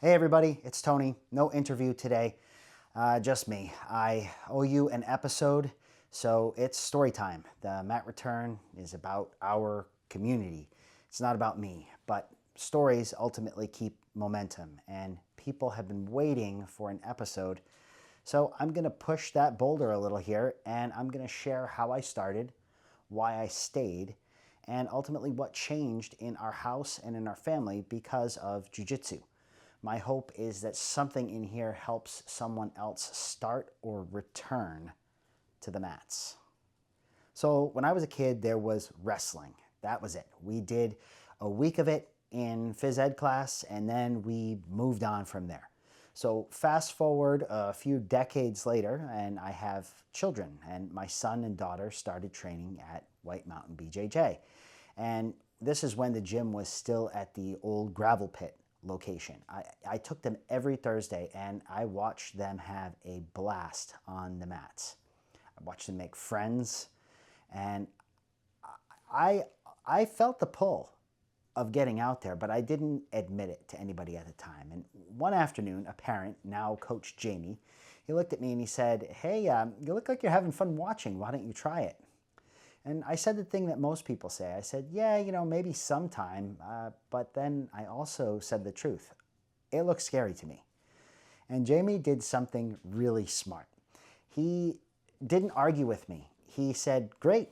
Hey everybody, it's Tony. No interview today, just me. I owe you an episode, so it's story time. The mat return is about our community. It's not about me, but stories ultimately keep momentum, and people have been waiting for an episode. So I'm going to push that boulder a little here, and I'm going to share how I started, why I stayed, and ultimately what changed in our house and in our family because of Jiu-Jitsu. My hope is that something in here helps someone else start or return to the mats. So when I was a kid, there was wrestling. That was it. We did a week of it in phys ed class, and then we moved on from there. So fast forward a few decades later, and I have children, and my son and daughter started training at White Mountain BJJ. And this is when the gym was still at the old gravel pit location. I took them every Thursday, and I watched them have a blast on the mats. I watched them make friends, and I felt the pull of getting out there, but I didn't admit it to anybody at the time. And one afternoon, a parent, now Coach Jamie, he looked at me and he said, "Hey, you look like you're having fun watching. Why don't you try it?" And I said the thing that most people say. I said, yeah, maybe sometime, but then I also said the truth. It looks scary to me. And Jamie did something really smart. He didn't argue with me. He said, great,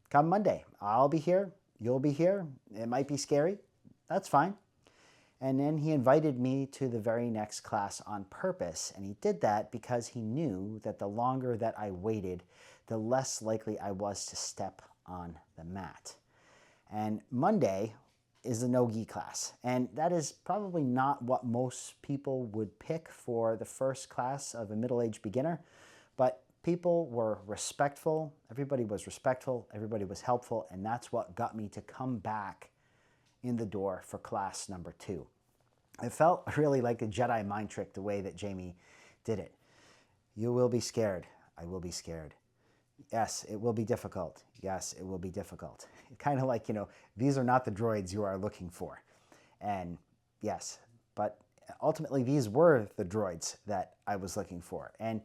come Monday. I'll be here. You'll be here. It might be scary. That's fine. And then he invited me to the very next class on purpose. And he did that because he knew that the longer that I waited, the less likely I was to step on the mat. And Monday is the no-gi class. And that is probably not what most people would pick for the first class of a middle-aged beginner. But people were respectful. Everybody was respectful. Everybody was helpful. And that's what got me to come back in the door for class number 2. It felt really like a Jedi mind trick the way that Jamie did it. You will be scared. I will be scared. Yes, it will be difficult. Yes, it will be difficult. Kind of like, these are not the droids you are looking for. And yes, but ultimately these were the droids that I was looking for. And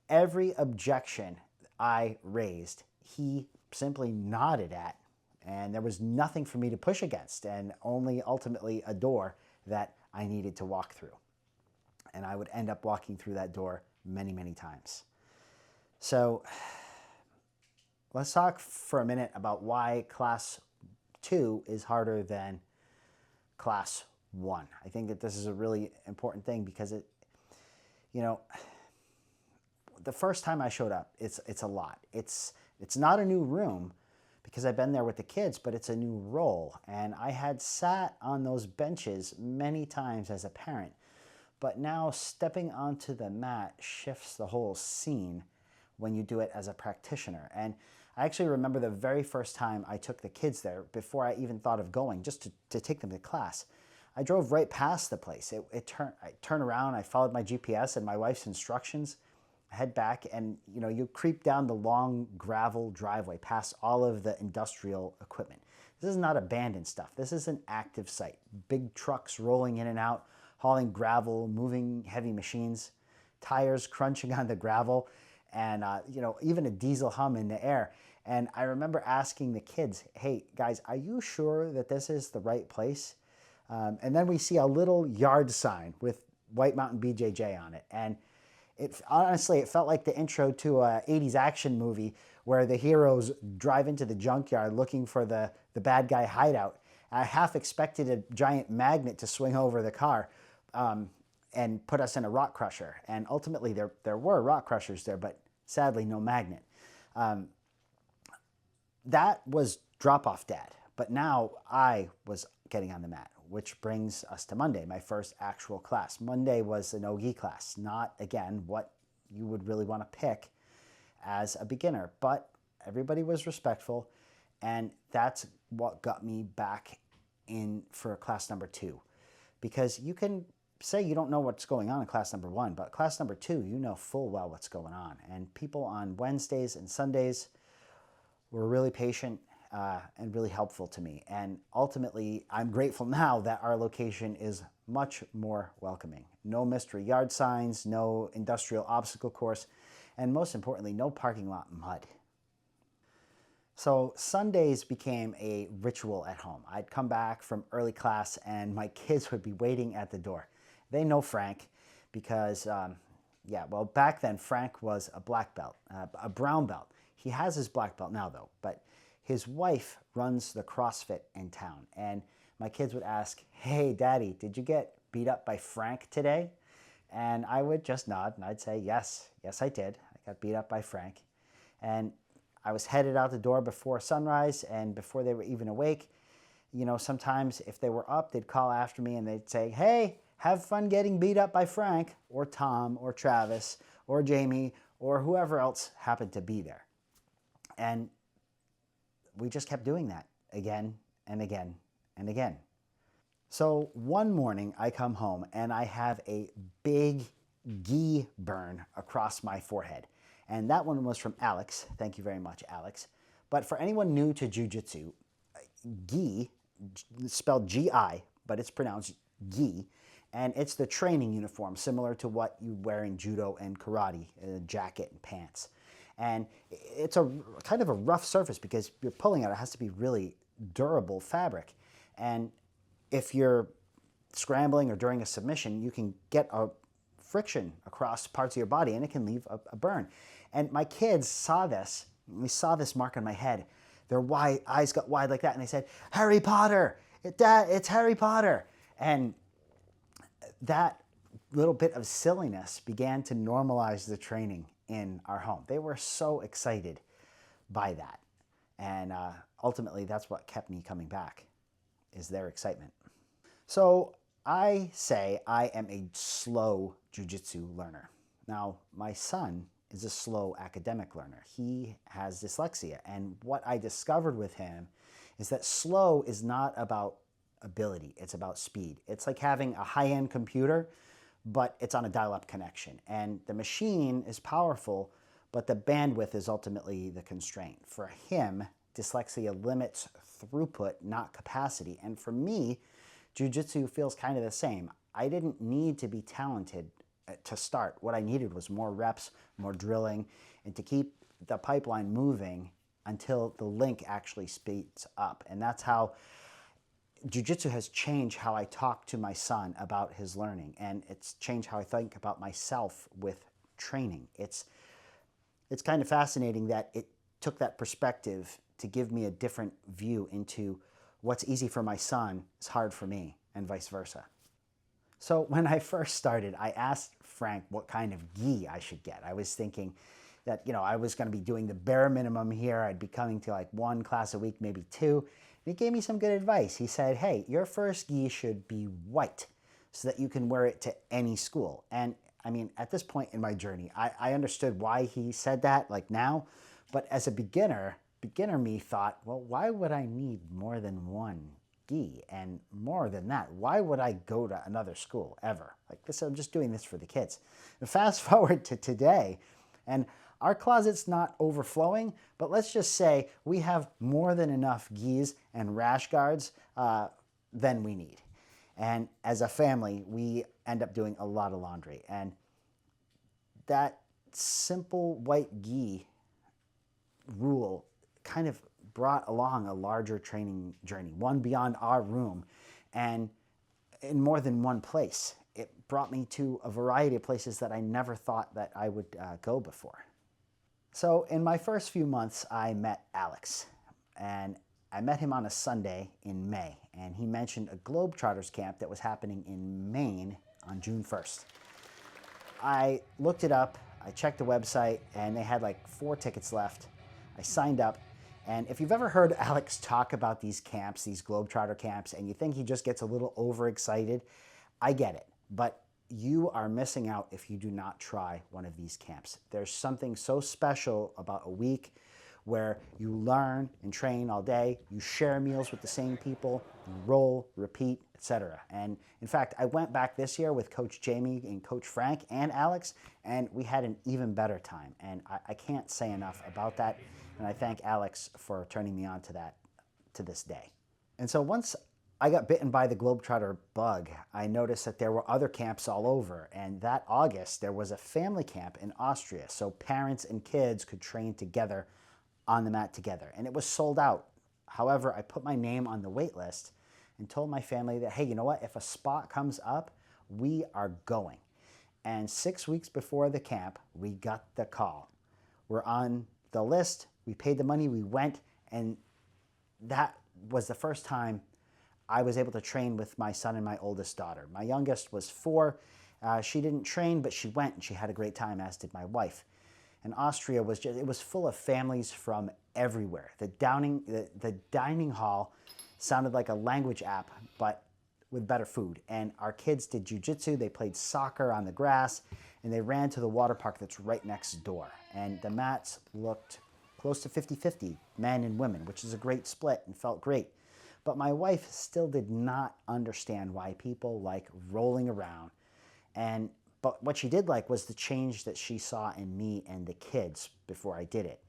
every objection I raised, he simply nodded at, and there was nothing for me to push against, and only ultimately a door that I needed to walk through. And I would end up walking through that door many, many times. So let's talk for a minute about why class 2 is harder than class 1. I think that this is a really important thing because the first time I showed up, it's a lot. It's not a new room because I've been there with the kids, but it's a new role. And I had sat on those benches many times as a parent, but now stepping onto the mat shifts the whole scene when you do it as a practitioner. And I actually remember the very first time I took the kids there, before I even thought of going, just to take them to class. I drove right past the place. I turned around, I followed my GPS and my wife's instructions, head back, and you creep down the long gravel driveway past all of the industrial equipment. This is not abandoned stuff. This is an active site. Big trucks rolling in and out, hauling gravel, moving heavy machines, tires crunching on the gravel, and even a diesel hum in the air. And I remember asking the kids, hey guys, are you sure that this is the right place? And then we see a little yard sign with White Mountain BJJ on it. And honestly, it felt like the intro to a 80s action movie where the heroes drive into the junkyard looking for the bad guy hideout. I half expected a giant magnet to swing over the car and put us in a rock crusher. And ultimately, there were rock crushers there, but sadly, no magnet. That was drop-off dad. But now I was getting on the mat, which brings us to Monday, my first actual class. Monday was a no-gi class, not, again, what you would really want to pick as a beginner. But everybody was respectful, and that's what got me back in for class number 2. Because you can say you don't know what's going on in class number 1, but class number 2, you know full well what's going on. And people on Wednesdays and Sundays were really patient, and really helpful to me. And ultimately, I'm grateful now that our location is much more welcoming. No mystery yard signs, no industrial obstacle course, and most importantly, no parking lot mud. So Sundays became a ritual at home. I'd come back from early class and my kids would be waiting at the door. They know Frank because, back then Frank was a black belt, a brown belt. He has his black belt now though, but his wife runs the CrossFit in town. And my kids would ask, "Hey, Daddy, did you get beat up by Frank today?" And I would just nod and I'd say, yes, I did. I got beat up by Frank. And I was headed out the door before sunrise, and before they were even awake, sometimes if they were up, they'd call after me and they'd say, "Hey, have fun getting beat up by Frank," or Tom, or Travis, or Jamie, or whoever else happened to be there. And we just kept doing that again and again and again. So one morning I come home and I have a big gi burn across my forehead. And that one was from Alex. Thank you very much, Alex. But for anyone new to Jiu-Jitsu, gi, spelled G-I, but it's pronounced gi, and it's the training uniform, similar to what you wear in judo and karate, a jacket and pants. And it's a kind of a rough surface because you're pulling it. It has to be really durable fabric. And if you're scrambling or during a submission, you can get a friction across parts of your body and it can leave a burn. And my kids saw this. We saw this mark on my head. Their eyes got wide like that, and they said, "Harry Potter! Dad, it's Harry Potter!" And that little bit of silliness began to normalize the training in our home. They were so excited by that. And ultimately, that's what kept me coming back, is their excitement. So I say I am a slow jiu-jitsu learner. Now, my son is a slow academic learner. He has dyslexia, and what I discovered with him is that slow is not about ability, it's about speed. It's like having a high-end computer, but it's on a dial-up connection, and the machine is powerful, but the bandwidth is ultimately the constraint. For him, dyslexia limits throughput, not capacity, and for me, jiu-jitsu feels kind of the same. I didn't need to be talented to start. What I needed was more reps, more drilling, and to keep the pipeline moving until the link actually speeds up. And that's how jiu-jitsu has changed how I talk to my son about his learning, and it's changed how I think about myself with training. It's kind of fascinating that it took that perspective to give me a different view into what's easy for my son is hard for me, and vice versa. So when I first started, I asked Frank what kind of gi I should get. I was thinking that, I was going to be doing the bare minimum here. I'd be coming to like one class a week, maybe two. And he gave me some good advice. He said, "Hey, your first gi should be white so that you can wear it to any school." And I mean, at this point in my journey, I understood why he said that, like now, but as a beginner me thought, well, why would I need more than one gi? And more than that, why would I go to another school ever? Like this, I'm just doing this for the kids. And fast forward to today, and our closet's not overflowing, but let's just say we have more than enough gis and rash guards than we need. And as a family, we end up doing a lot of laundry. And that simple white gi rule kind of brought along a larger training journey, one beyond our room, and in more than one place. It brought me to a variety of places that I never thought that I would go before. So in my first few months, I met Alex, and I met him on a Sunday in May, and he mentioned a Globetrotters camp that was happening in Maine on June 1st. I looked it up, I checked the website, and they had like 4 tickets left. I signed up, and if you've ever heard Alex talk about these camps, these Globetrotter camps, and you think he just gets a little overexcited, I get it, but you are missing out if you do not try one of these camps. There's something so special about a week where you learn and train all day, you share meals with the same people, you roll, repeat, etc. And in fact, I went back this year with Coach Jamie and Coach Frank and Alex, and we had an even better time. And I can't say enough about that. And I thank Alex for turning me on to that to this day. And so once I got bitten by the Globetrotter bug, I noticed that there were other camps all over. And that August, there was a family camp in Austria. So parents and kids could train together on the mat together. And it was sold out. However, I put my name on the wait list and told my family that, hey, you know what? If a spot comes up, we are going. And 6 weeks before the camp, we got the call. We're on the list. We paid the money. We went. And that was the first time I was able to train with my son and my oldest daughter. My youngest was 4. She didn't train, but she went and she had a great time, as did my wife. And Austria was just, it was full of families from everywhere. The dining hall sounded like a language app, but with better food. And our kids did jiu-jitsu, they played soccer on the grass, and they ran to the water park that's right next door. And the mats looked close to 50-50, men and women, which is a great split and felt great. But my wife still did not understand why people like rolling around. But what she did like was the change that she saw in me and the kids before I did it.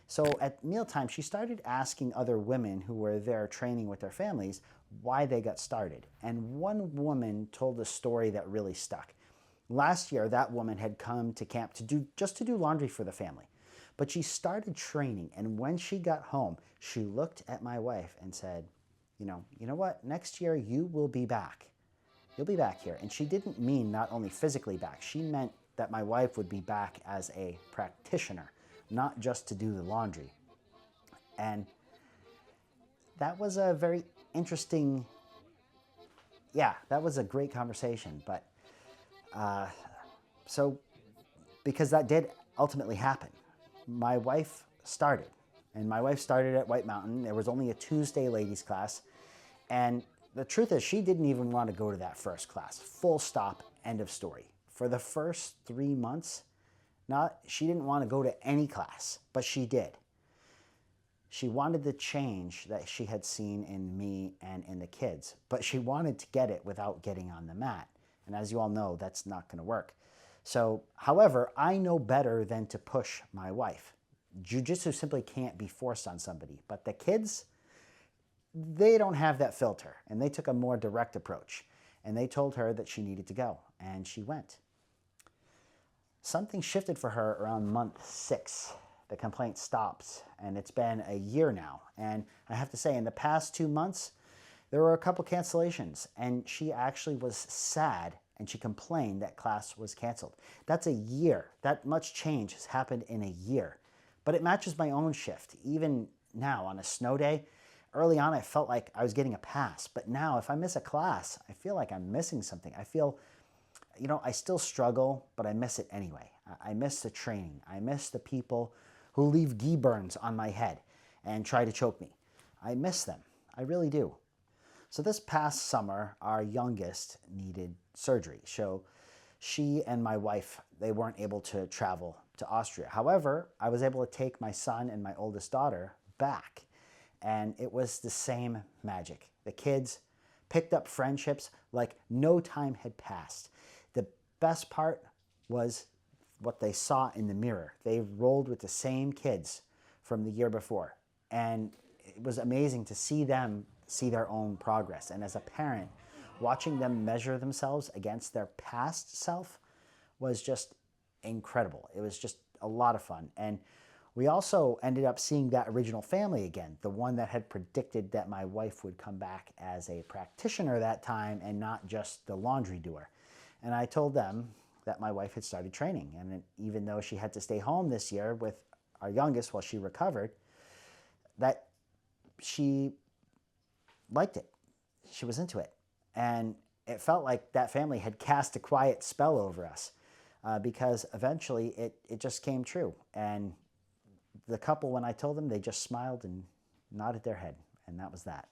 So at mealtime, she started asking other women who were there training with their families why they got started. And one woman told a story that really stuck. Last year, that woman had come to camp just to do laundry for the family. But she started training, and when she got home, she looked at my wife and said, you know what? Next year you will be back. You'll be back here. And she didn't mean not only physically back. She meant that my wife would be back as a practitioner, not just to do the laundry. And that was a very interesting, that was a great conversation. But so because that did ultimately happen, my wife started. And my wife started at White Mountain. There was only a Tuesday ladies class. And the truth is, she didn't even want to go to that first class. Full stop, end of story. For the first 3 months, she didn't want to go to any class, but she did. She wanted the change that she had seen in me and in the kids, but she wanted to get it without getting on the mat. And as you all know, that's not going to work. So, however, I know better than to push my wife. Jiu-Jitsu simply can't be forced on somebody. But the kids, they don't have that filter. And they took a more direct approach. And they told her that she needed to go. And she went. Something shifted for her around month 6. The complaint stopped. And it's been a year now. And I have to say, in the past 2 months, there were a couple cancellations. And she actually was sad. And she complained that class was canceled. That's a year. That much change has happened in a year. But it matches my own shift. Even now, on a snow day, early on I felt like I was getting a pass. But now, if I miss a class, I feel like I'm missing something. I feel, I still struggle, but I miss it anyway. I miss the training. I miss the people who leave gi burns on my head and try to choke me. I miss them. I really do. So this past summer, our youngest needed surgery. So she and my wife, they weren't able to travel to Austria. However, I was able to take my son and my oldest daughter back. And it was the same magic. The kids picked up friendships like no time had passed. The best part was what they saw in the mirror. They rolled with the same kids from the year before. And it was amazing to see them see their own progress. And as a parent, watching them measure themselves against their past self was just incredible. It was just a lot of fun. And we also ended up seeing that original family again, the one that had predicted that my wife would come back as a practitioner that time and not just the laundry doer. And I told them that my wife had started training. And even though she had to stay home this year with our youngest while she recovered, that she liked it. She was into it. And it felt like that family had cast a quiet spell over us because eventually it just came true. And the couple, when I told them, they just smiled and nodded their head. And that was that.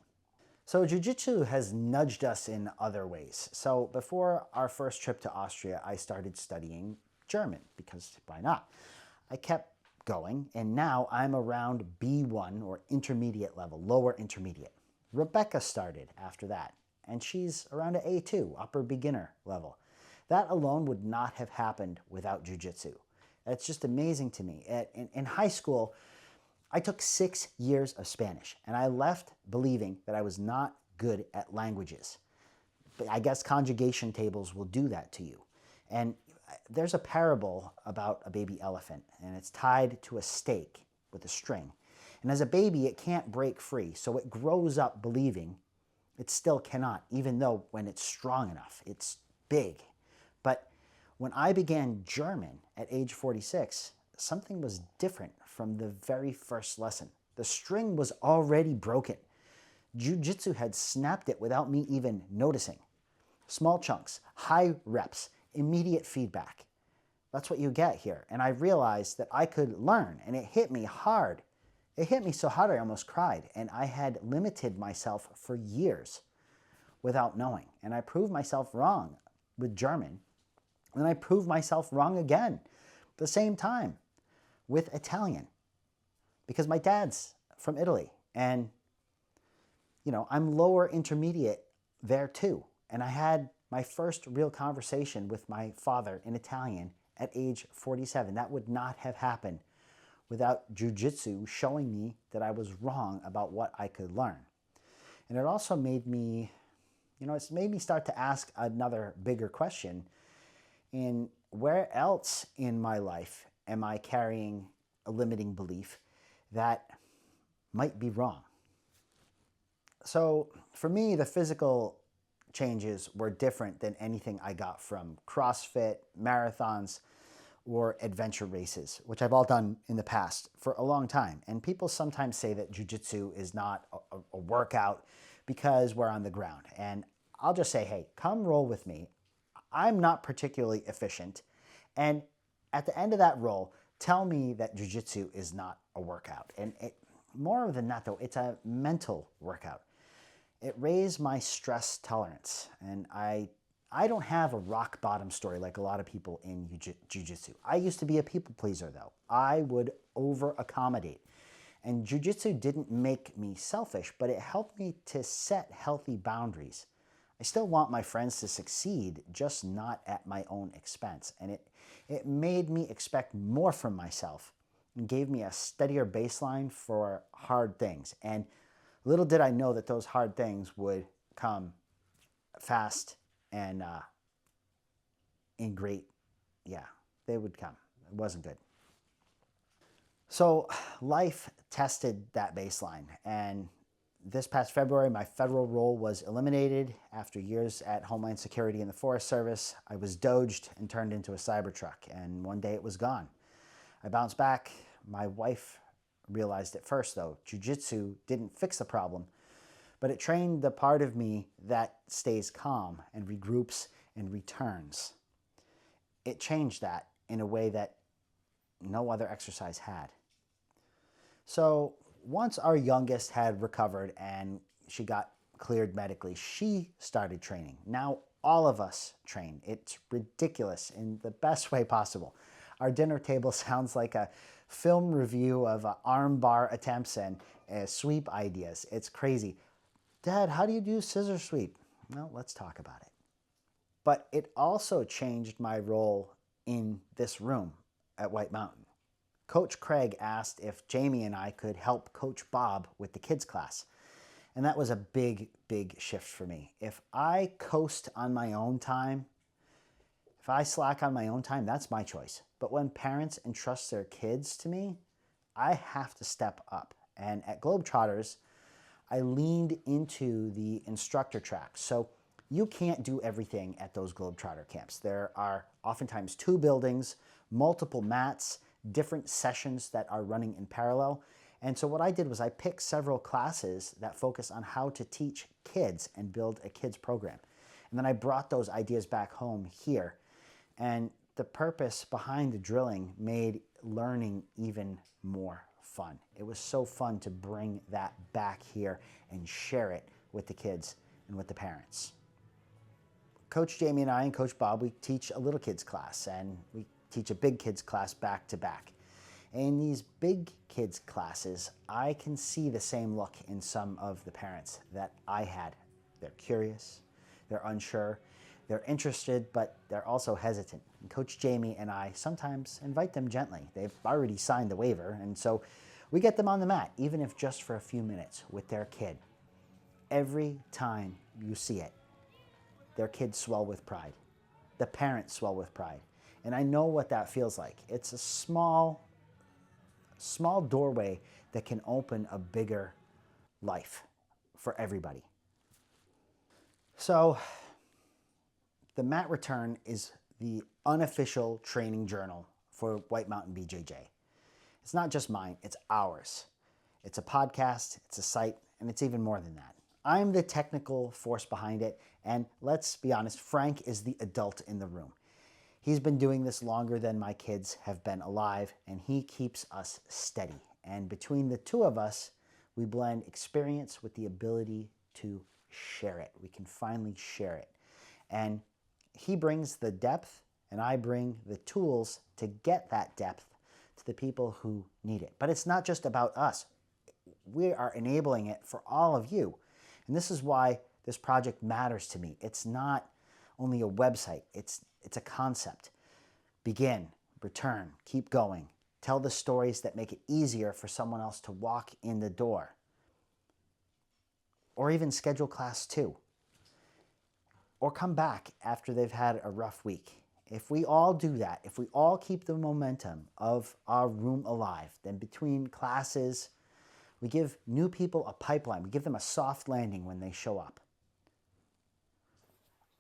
So Jiu-Jitsu has nudged us in other ways. So before our first trip to Austria, I started studying German because why not? I kept going, and now I'm around B1 or intermediate level, lower intermediate. Rebecca started after that, and she's around an A2, upper beginner level. That alone would not have happened without jiu-jitsu. That's just amazing to me. In high school, I took 6 years of Spanish, and I left believing that I was not good at languages. But I guess conjugation tables will do that to you. And there's a parable about a baby elephant, and it's tied to a stake with a string. And as a baby, it can't break free, so it grows up believing it still cannot, even though when it's strong enough, it's big. But when I began German at age 46, something was different from the very first lesson. The string was already broken. Jiu-Jitsu had snapped it without me even noticing. Small chunks, high reps, immediate feedback. That's what you get here. And I realized that I could learn, and it hit me hard. It hit me so hard I almost cried, and I had limited myself for years without knowing. And I proved myself wrong with German, and I proved myself wrong again at the same time with Italian, because my dad's from Italy, and I'm lower intermediate there too. And I had my first real conversation with my father in Italian at age 47. That would not have happened without jiu-jitsu showing me that I was wrong about what I could learn. And it also made me, it's made me start to ask another bigger question: in where else in my life am I carrying a limiting belief that might be wrong? So for me, the physical changes were different than anything I got from CrossFit, marathons, or adventure races, which I've all done in the past for a long time. And people sometimes say that jiu-jitsu is not a workout because we're on the ground. And I'll just say, hey, come roll with me. I'm not particularly efficient. And at the end of that roll, tell me that jiu-jitsu is not a workout. And more than that, though, it's a mental workout. It raised my stress tolerance, and I don't have a rock bottom story like a lot of people in jiu-jitsu. I used to be a people pleaser, though. I would over accommodate, and jiu-jitsu didn't make me selfish, but it helped me to set healthy boundaries. I still want my friends to succeed, just not at my own expense, and it made me expect more from myself and gave me a steadier baseline for hard things. And little did I know that those hard things would come fast and in great, they would come. It wasn't good. So life tested that baseline. And this past February, my federal role was eliminated. After years at Homeland Security and the Forest Service, I was doged and turned into a Cybertruck. And one day it was gone. I bounced back. My wife realized it first, though. Jiu-jitsu didn't fix the problem, but it trained the part of me that stays calm and regroups and returns. It changed that in a way that no other exercise had. So once our youngest had recovered and she got cleared medically, she started training. Now all of us train. It's ridiculous in the best way possible. Our dinner table sounds like a film review of arm bar attempts and sweep ideas. It's crazy. Dad, how do you do scissor sweep? Well, let's talk about it. But it also changed my role in this room at White Mountain. Coach Craig asked if Jamie and I could help Coach Bob with the kids class. And that was a big, big shift for me. If I coast on my own time, if I slack on my own time, that's my choice. But when parents entrust their kids to me, I have to step up. And at Globetrotters, I leaned into the instructor track. So you can't do everything at those Globetrotter camps. There are oftentimes 2 buildings, multiple mats, different sessions that are running in parallel. And so what I did was I picked several classes that focus on how to teach kids and build a kids program. And then I brought those ideas back home here. And the purpose behind the drilling made learning even more fun. It was so fun to bring that back here and share it with the kids and with the parents. Coach Jamie and I and Coach Bob, we teach a little kids class and we teach a big kids class back to back. In these big kids classes, I can see the same look in some of the parents that I had. They're curious, they're unsure, they're interested, but they're also hesitant. And Coach Jamie and I sometimes invite them gently. They've already signed the waiver, and so we get them on the mat, even if just for a few minutes, with their kid. Every time you see it, their kids swell with pride. The parents swell with pride. And I know what that feels like. It's a small doorway that can open a bigger life for everybody. So the Mat Return is the unofficial training journal for White Mountain BJJ. It's not just mine, it's ours. It's a podcast, it's a site, and it's even more than that. I'm the technical force behind it, and let's be honest, Frank is the adult in the room. He's been doing this longer than my kids have been alive, and he keeps us steady. And between the two of us, we blend experience with the ability to share it. We can finally share it. And he brings the depth, and I bring the tools to get that depth to the people who need it. But it's not just about us. We are enabling it for all of you. And this is why this project matters to me. It's not only a website, it's a concept. Begin, return, keep going. Tell the stories that make it easier for someone else to walk in the door. Or even schedule class 2. Or come back after they've had a rough week. If we all do that, if we all keep the momentum of our room alive, then between classes, we give new people a pipeline. We give them a soft landing when they show up.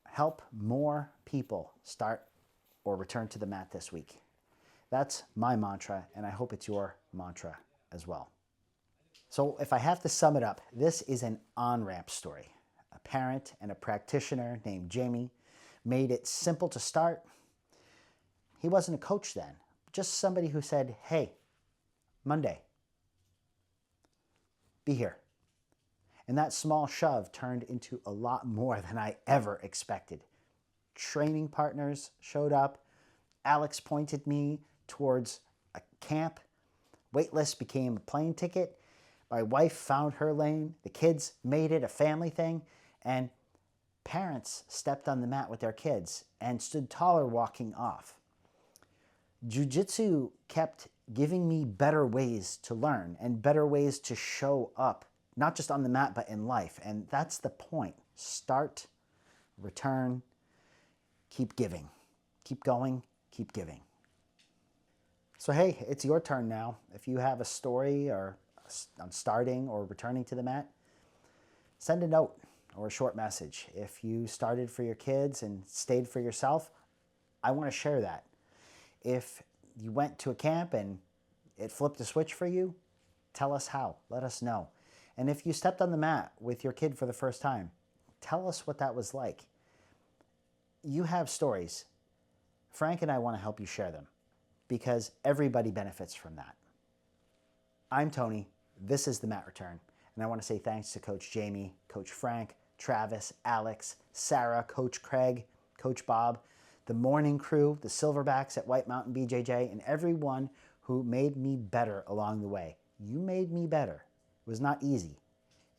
Help more people start or return to the mat this week. That's my mantra, and I hope it's your mantra as well. So if I have to sum it up, this is an on-ramp story. A parent and a practitioner named Jamie made it simple to start. He wasn't a coach then, just somebody who said, hey, Monday, be here. And that small shove turned into a lot more than I ever expected. Training partners showed up. Alex pointed me towards a camp. Waitlist became a plane ticket. My wife found her lane. The kids made it a family thing. And parents stepped on the mat with their kids and stood taller walking off. Jiu-Jitsu kept giving me better ways to learn and better ways to show up, not just on the mat, but in life. And that's the point. Start, return, keep giving. Keep going, keep giving. So hey, it's your turn now. If you have a story or on starting or returning to the mat, send a note or a short message. If you started for your kids and stayed for yourself, I want to share that. If you went to a camp and it flipped a switch for you, tell us how. Let us know. And if you stepped on the mat with your kid for the first time, tell us what that was like. You have stories. Frank and I want to help you share them because everybody benefits from that. I'm Tony. This is the Mat Return. And I want to say thanks to Coach Jamie, Coach Frank, Travis, Alex, Sarah, Coach Craig, Coach Bob, the morning crew, the Silverbacks at White Mountain BJJ, and everyone who made me better along the way. You made me better. It was not easy.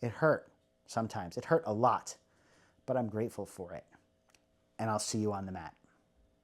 It hurt sometimes. It hurt a lot, but I'm grateful for it. And I'll see you on the mat.